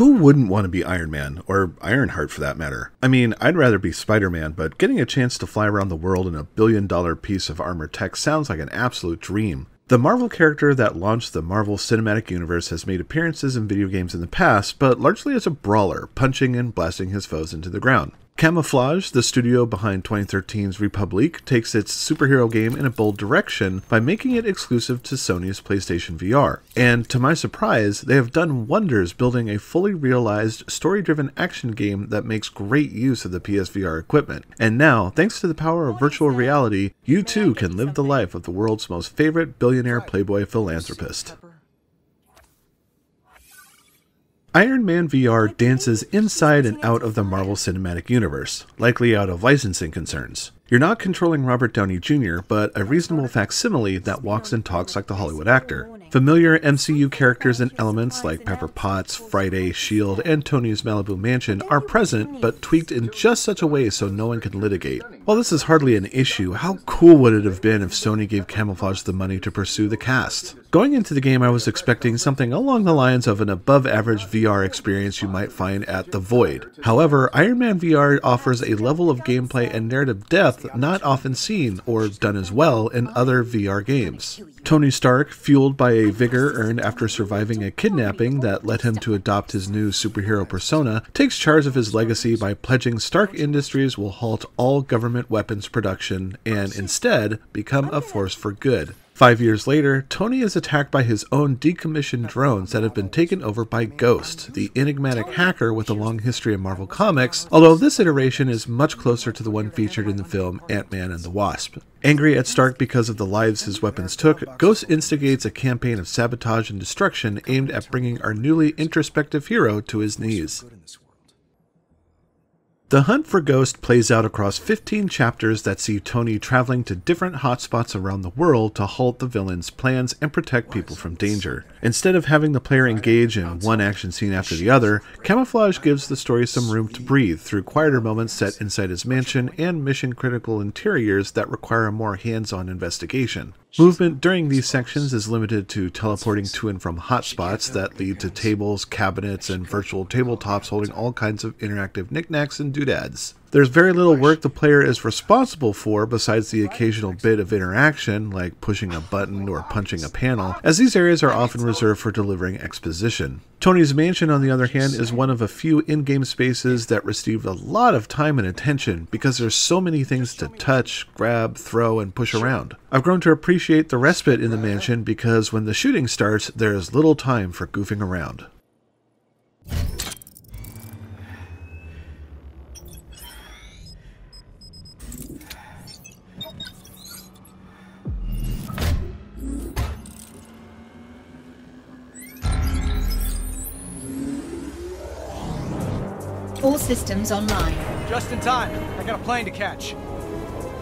Who wouldn't want to be Iron Man, or Ironheart for that matter? I mean, I'd rather be Spider-Man, but getting a chance to fly around the world in a billion-dollar piece of armored tech sounds like an absolute dream. The Marvel character that launched the Marvel Cinematic Universe has made appearances in video games in the past, but largely as a brawler, punching and blasting his foes into the ground. Camouflage, the studio behind 2013's Republic, takes its superhero game in a bold direction by making it exclusive to Sony's PlayStation VR. And to my surprise, they have done wonders building a fully realized, story-driven action game that makes great use of the PSVR equipment. And now, thanks to the power of virtual reality, you too can live the life of the world's most favorite billionaire playboy philanthropist. Iron Man VR dances inside and out of the Marvel Cinematic Universe, likely out of licensing concerns. You're not controlling Robert Downey Jr., but a reasonable facsimile that walks and talks like the Hollywood actor. Familiar MCU characters and elements like Pepper Potts, Friday, S.H.I.E.L.D., and Tony's Malibu Mansion are present, but tweaked in just such a way so no one can litigate. While this is hardly an issue, how cool would it have been if Sony gave Camouflage the money to pursue the cast? Going into the game, I was expecting something along the lines of an above-average VR experience you might find at The Void. However, Iron Man VR offers a level of gameplay and narrative depth not often seen or done as well in other VR games. Tony Stark, fueled by a vigor earned after surviving a kidnapping that led him to adopt his new superhero persona, takes charge of his legacy by pledging Stark Industries will halt all government weapons production and instead become a force for good. 5 years later, Tony is attacked by his own decommissioned drones that have been taken over by Ghost, the enigmatic hacker with a long history in Marvel Comics, although this iteration is much closer to the one featured in the film Ant-Man and the Wasp. Angry at Stark because of the lives his weapons took, Ghost instigates a campaign of sabotage and destruction aimed at bringing our newly introspective hero to his knees. The hunt for Ghost plays out across 15 chapters that see Tony traveling to different hotspots around the world to halt the villain's plans and protect people from danger. Instead of having the player engage in one action scene after the other, Camouflage gives the story some room to breathe through quieter moments set inside his mansion and mission-critical interiors that require a more hands-on investigation. Movement during these sections is limited to teleporting to and from hotspots that lead to tables, cabinets, and virtual tabletops holding all kinds of interactive knickknacks and doodads. There's very little work the player is responsible for besides the occasional bit of interaction, like pushing a button or punching a panel, as these areas are often reserved for delivering exposition. Tony's Mansion, on the other hand, is one of a few in-game spaces that receive a lot of time and attention because there's so many things to touch, grab, throw, and push around. I've grown to appreciate the respite in the mansion because when the shooting starts, there is little time for goofing around. All systems online. Just in time. I got a plane to catch.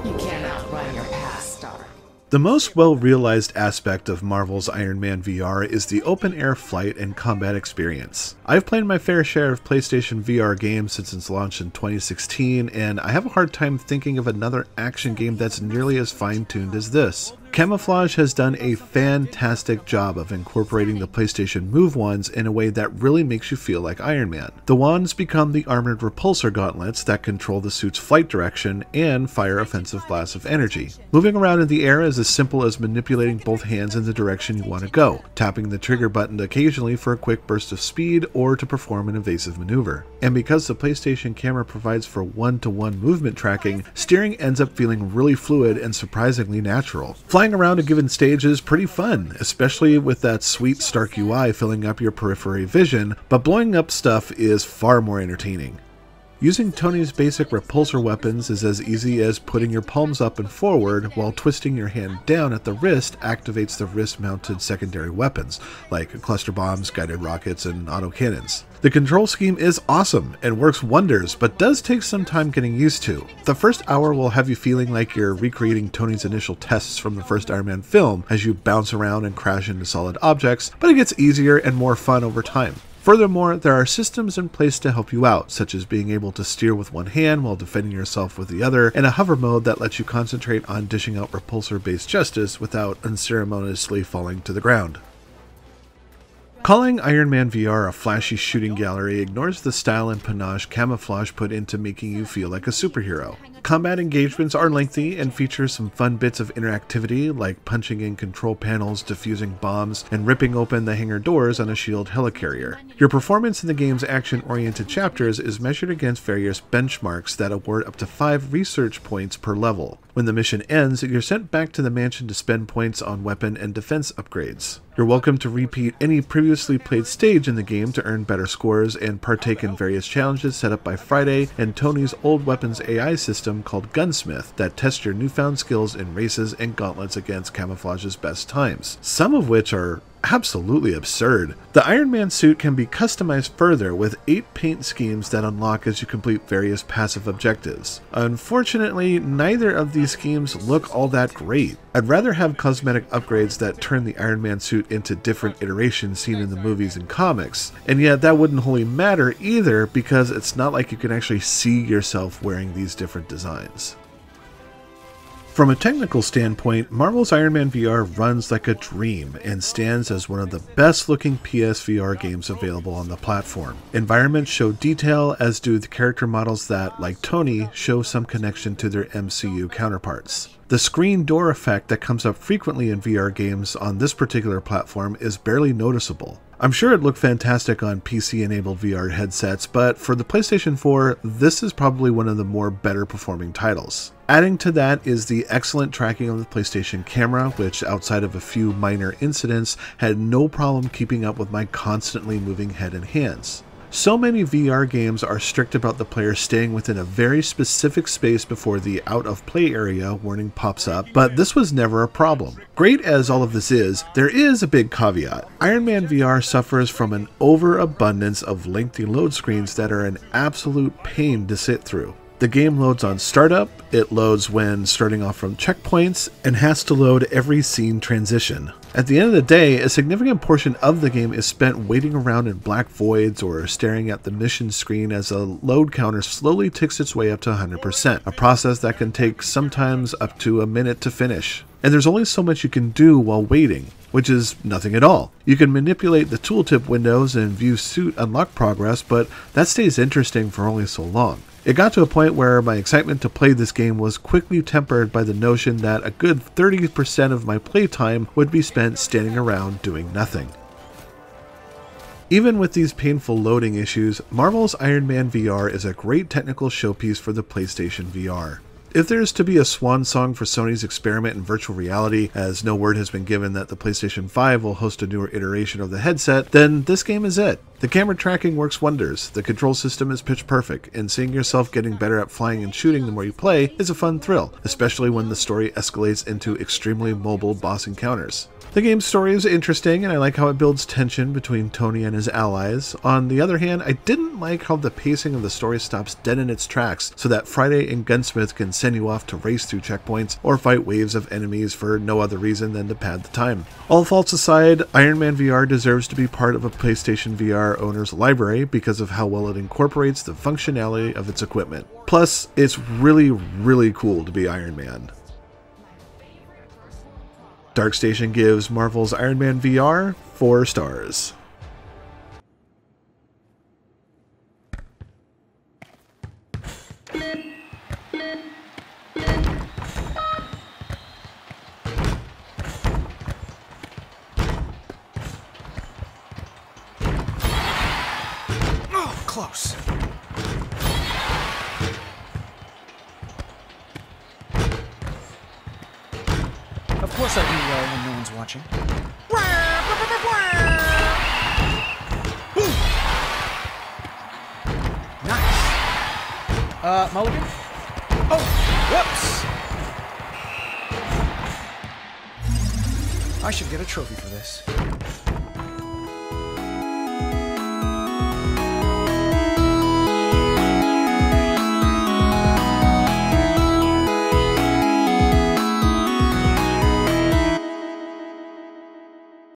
You can't outrun your past, Stark. The most well-realized aspect of Marvel's Iron Man VR is the open-air flight and combat experience. I've played my fair share of PlayStation VR games since its launch in 2016, and I have a hard time thinking of another action game that's nearly as fine-tuned as this. Camouflage has done a fantastic job of incorporating the PlayStation Move wands in a way that really makes you feel like Iron Man. The wands become the armored repulsor gauntlets that control the suit's flight direction and fire offensive blasts of energy. Moving around in the air is as simple as manipulating both hands in the direction you want to go, tapping the trigger button occasionally for a quick burst of speed or to perform an evasive maneuver. And because the PlayStation camera provides for one-to-one movement tracking, steering ends up feeling really fluid and surprisingly natural. Flying around a given stage is pretty fun, especially with that sweet Stark UI filling up your periphery vision, but blowing up stuff is far more entertaining. Using Tony's basic repulsor weapons is as easy as putting your palms up and forward while twisting your hand down at the wrist activates the wrist-mounted secondary weapons, like cluster bombs, guided rockets, and autocannons. The control scheme is awesome and works wonders, but does take some time getting used to. The first hour will have you feeling like you're recreating Tony's initial tests from the first Iron Man film as you bounce around and crash into solid objects, but it gets easier and more fun over time. Furthermore, there are systems in place to help you out, such as being able to steer with one hand while defending yourself with the other, and a hover mode that lets you concentrate on dishing out repulsor-based justice without unceremoniously falling to the ground. Calling Iron Man VR a flashy shooting gallery ignores the style and panache camouflage put into making you feel like a superhero. Combat engagements are lengthy and feature some fun bits of interactivity like punching in control panels, defusing bombs, and ripping open the hangar doors on a SHIELD helicarrier. Your performance in the game's action-oriented chapters is measured against various benchmarks that award up to 5 research points per level. When the mission ends, you're sent back to the mansion to spend points on weapon and defense upgrades. You're welcome to repeat any previously played stage in the game to earn better scores and partake in various challenges set up by Friday and Tony's old weapons AI system called Gunsmith that tests your newfound skills in races and gauntlets against Camouflage's best times, some of which are absolutely absurd. The Iron Man suit can be customized further with 8 paint schemes that unlock as you complete various passive objectives. Unfortunately, neither of these schemes look all that great. I'd rather have cosmetic upgrades that turn the Iron Man suit into different iterations seen in the movies and comics, and yet that wouldn't wholly matter either because it's not like you can actually see yourself wearing these different designs. From a technical standpoint, Marvel's Iron Man VR runs like a dream and stands as one of the best looking PSVR games available on the platform. Environments show detail, as do the character models that, like Tony, show some connection to their MCU counterparts. The screen door effect that comes up frequently in VR games on this particular platform is barely noticeable. I'm sure it looked fantastic on PC-enabled VR headsets, but for the PlayStation 4, this is probably one of the more better performing titles. Adding to that is the excellent tracking of the PlayStation camera, which outside of a few minor incidents, had no problem keeping up with my constantly moving head and hands. So many VR games are strict about the player staying within a very specific space before the out of play area warning pops up, but this was never a problem. Great as all of this is, there is a big caveat. Iron Man VR suffers from an overabundance of lengthy load screens that are an absolute pain to sit through. The game loads on startup, it loads when starting off from checkpoints, and has to load every scene transition. At the end of the day, a significant portion of the game is spent waiting around in black voids or staring at the mission screen as a load counter slowly ticks its way up to 100%, a process that can take sometimes up to a minute to finish. And there's only so much you can do while waiting, which is nothing at all. You can manipulate the tooltip windows and view suit unlock progress, but that stays interesting for only so long. It got to a point where my excitement to play this game was quickly tempered by the notion that a good 30% of my playtime would be spent standing around doing nothing. Even with these painful loading issues, Marvel's Iron Man VR is a great technical showpiece for the PlayStation VR. If there's to be a swan song for Sony's experiment in virtual reality, as no word has been given that the PlayStation 5 will host a newer iteration of the headset, then this game is it. The camera tracking works wonders, the control system is pitch perfect, and seeing yourself getting better at flying and shooting the more you play is a fun thrill, especially when the story escalates into extremely mobile boss encounters. The game's story is interesting, and I like how it builds tension between Tony and his allies. On the other hand, I didn't like how the pacing of the story stops dead in its tracks, so that Friday and Gunsmith can send you off to race through checkpoints or fight waves of enemies for no other reason than to pad the time. All faults aside, Iron Man VR deserves to be part of a PlayStation VR owner's library because of how well it incorporates the functionality of its equipment. Plus, it's really cool to be Iron Man. DarkStation gives Marvel's Iron Man VR 4 stars. Oh, close. Of course I do well when no one's watching. Nice. Mulligan? Oh, whoops! I should get a trophy for this.